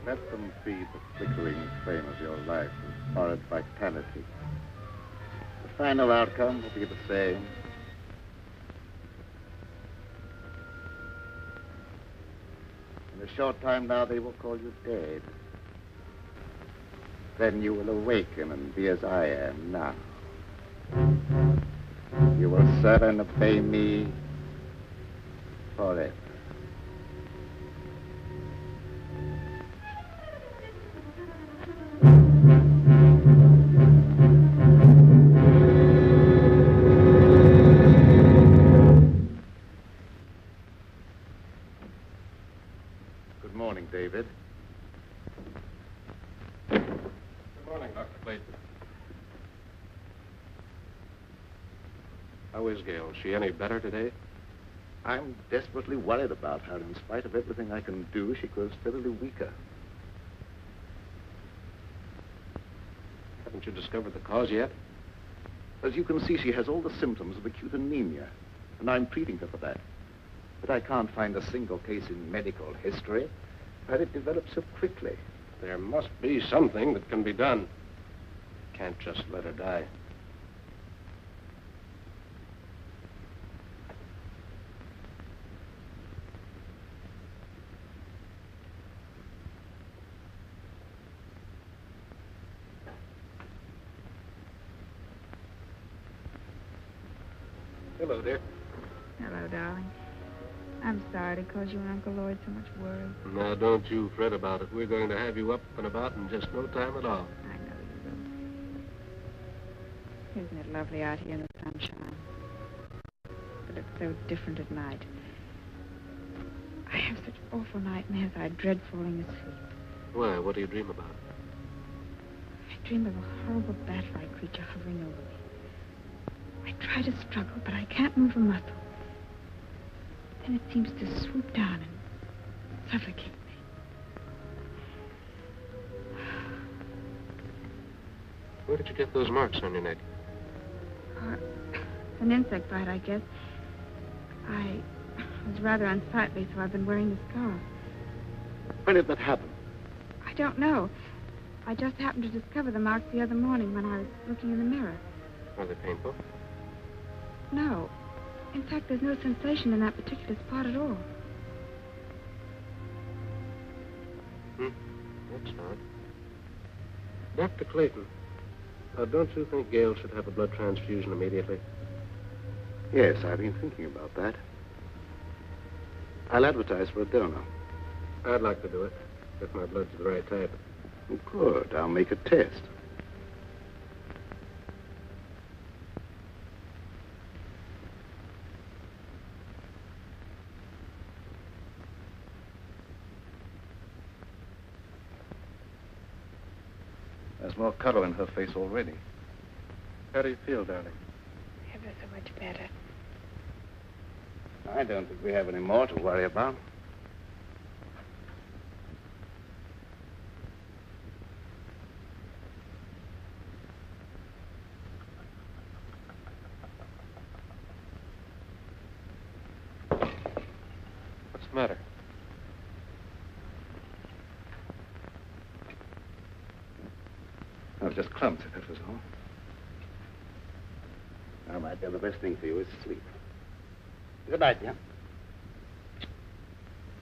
Let them feed the flickering flame of your life with borrowed vitality. The final outcome will be the same. In a short time now, they will call you dead. Then you will awaken and be as I am now. You will serve and obey me forever. Good morning, David. Good morning, Dr. Clayton. How is Gail? Is she any better today? I'm desperately worried about her. In spite of everything I can do, she grows steadily weaker. Haven't you discovered the cause yet? As you can see, she has all the symptoms of acute anemia, and I'm treating her for that. But I can't find a single case in medical history where it develops so quickly. There must be something that can be done. Can't just let her die. Hello, dear. Hello, darling. I'm sorry to cause you and Uncle Lloyd so much worry. Now, don't you fret about it. We're going to have you up and about in just no time at all. I know you will. Isn't it lovely out here in the sunshine? But it's so different at night. I have such awful nightmares. I dread falling asleep. Why? What do you dream about? I dream of a horrible bat-like creature hovering over me. I try to struggle, but I can't move a muscle. Then it seems to swoop down and suffocate me. Where did you get those marks on your neck? An insect bite, I guess. I was rather unsightly, so I've been wearing the scarf. When did that happen? I don't know. I just happened to discover the marks the other morning when I was looking in the mirror. Are they painful? No. In fact, there's no sensation in that particular spot at all. That's odd. Dr. Clayton, don't you think Gail should have a blood transfusion immediately? Yes, I've been thinking about that. I'll advertise for a donor. I'd like to do it, if my blood's the right type. Good. I'll make a test. There's more color in her face already. How do you feel, darling? Ever so much better. I don't think we have any more to worry about. What's the matter? I was just clumsy, that was all. Now, my dear, the best thing for you is sleep. Good night, dear.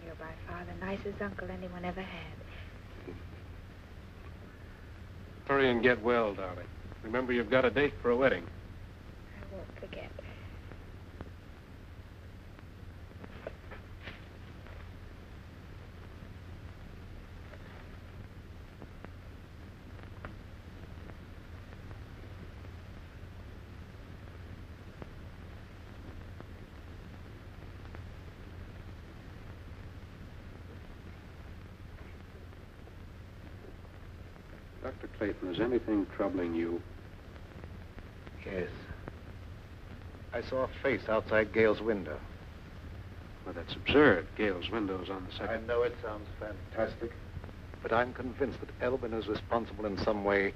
You're by far the nicest uncle anyone ever had. Hurry and get well, darling. Remember, you've got a date for a wedding. I won't forget. Dr. Clayton, is anything troubling you? Yes. I saw a face outside Gail's window. Well, that's absurd. Gail's window's on the I second. know it sounds fantastic, but I'm convinced that Elwyn is responsible in some way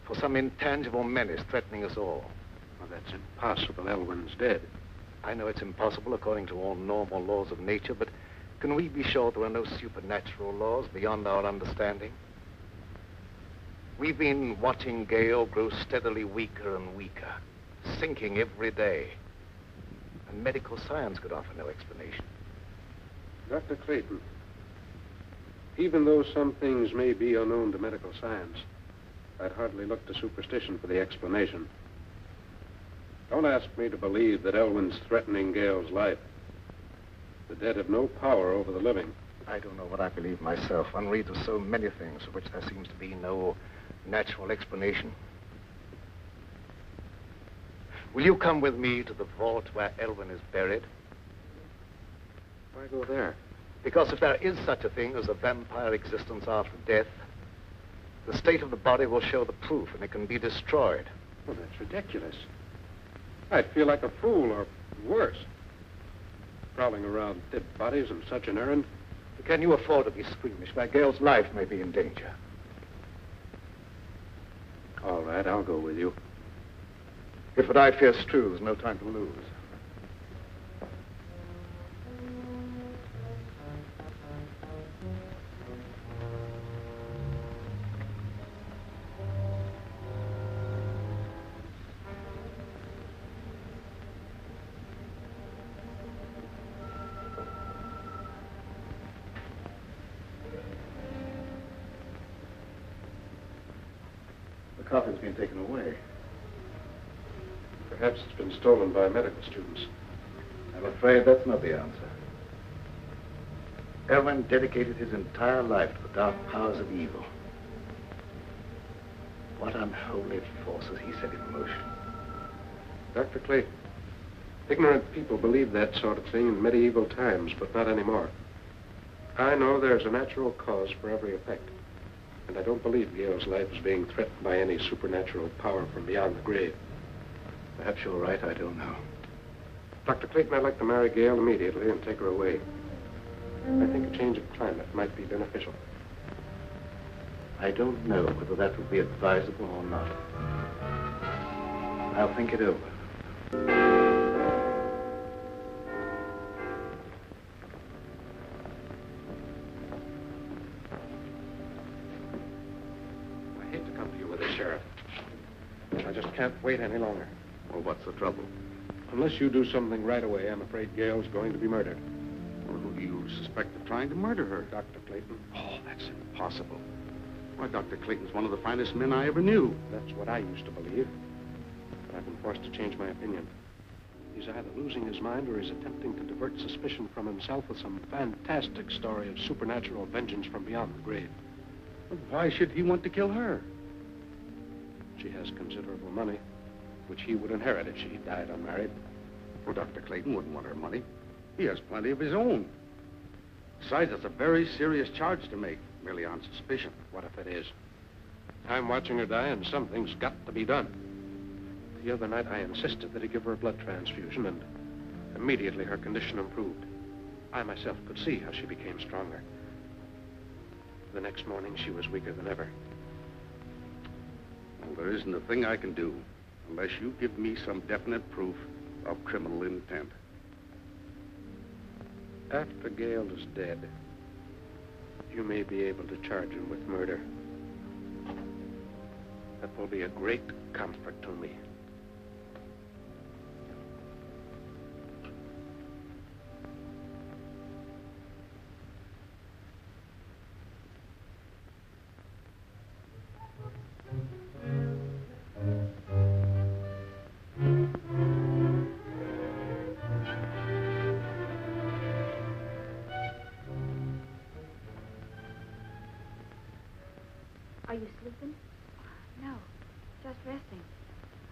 for some intangible menace threatening us all. Well, that's impossible. Elwyn's dead. I know it's impossible according to all normal laws of nature, but Can we be sure there are no supernatural laws beyond our understanding? We've been watching Gale grow steadily weaker and weaker, sinking every day. And medical science could offer no explanation. Dr. Clayton, even though some things may be unknown to medical science, I'd hardly look to superstition for the explanation. Don't ask me to believe that Elwyn's threatening Gale's life. The dead have no power over the living. I don't know what I believe myself. One reads of so many things for which there seems to be no natural explanation. Will you come with me to the vault where Elwyn is buried? Why go there? Because if there is such a thing as a vampire existence after death, the state of the body will show the proof and it can be destroyed. Well, that's ridiculous. I'd feel like a fool, or worse. Prowling around dead bodies on such an errand. Can you afford to be squeamish where Gale's life may be in danger? All right, I'll go with you. If what I fear's true, there's no time to lose. The coffin's been taken away. Perhaps it's been stolen by medical students. I'm afraid that's not the answer. Elwyn dedicated his entire life to the dark powers of evil. What unholy forces he set in motion. Dr. Clayton, ignorant people believed that sort of thing in medieval times, but not anymore. I know there's a natural cause for every effect. And I don't believe Gale's life is being threatened by any supernatural power from beyond the grave. Perhaps you're right, I don't know. Dr. Clayton, I'd like to marry Gale immediately and take her away. I think a change of climate might be beneficial. I don't know whether that would be advisable or not. I'll think it over. I hate to come to you with this, Sheriff. I just can't wait any longer. Well, what's the trouble? Unless you do something right away, I'm afraid Gale's going to be murdered. Well, who do you suspect of trying to murder her? Dr. Clayton. Oh, that's impossible. Why, Dr. Clayton's one of the finest men I ever knew. That's what I used to believe. But I've been forced to change my opinion. He's either losing his mind or he's attempting to divert suspicion from himself with some fantastic story of supernatural vengeance from beyond the grave. Well, why should he want to kill her? She has considerable money, which he would inherit if she died unmarried. Well, Dr. Clayton wouldn't want her money. He has plenty of his own. Besides, that's a very serious charge to make, merely on suspicion. What if it is? I'm watching her die, and something's got to be done. The other night, I insisted that he give her a blood transfusion, and immediately her condition improved. I myself could see how she became stronger. The next morning, she was weaker than ever. Well, there isn't a thing I can do unless you give me some definite proof of criminal intent. After Gale is dead, you may be able to charge him with murder. That will be a great comfort to me. Are you sleeping? No, just resting.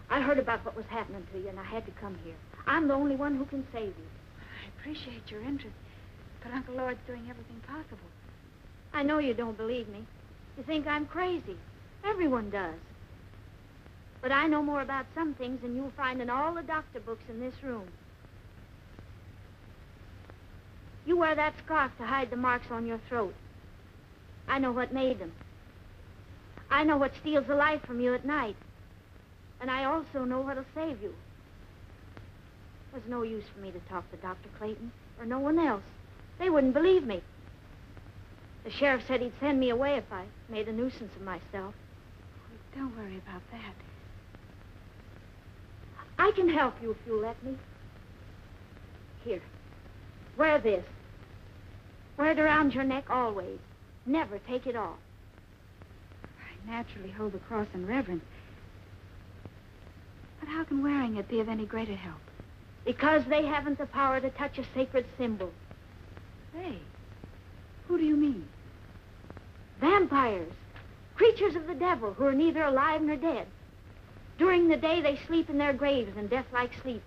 I heard about what was happening to you, and I had to come here. I'm the only one who can save you. I appreciate your interest, but Uncle Lord's doing everything possible. I know you don't believe me. You think I'm crazy. Everyone does. But I know more about some things than you'll find in all the doctor books in this room. You wear that scarf to hide the marks on your throat. I know what made them. I know what steals the life from you at night. And I also know what'll save you. There's no use for me to talk to Dr. Clayton or no one else. They wouldn't believe me. The sheriff said he'd send me away if I made a nuisance of myself. Don't worry about that. I can help you if you'll let me. Here, wear this. Wear it around your neck always. Never take it off. I naturally hold the cross in reverence. But how can wearing it be of any greater help? Because they haven't the power to touch a sacred symbol. They? Who do you mean? Vampires. Creatures of the devil who are neither alive nor dead. During the day, they sleep in their graves in death-like sleep.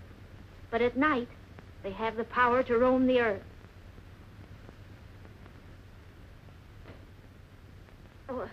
But at night, they have the power to roam the earth. Oh,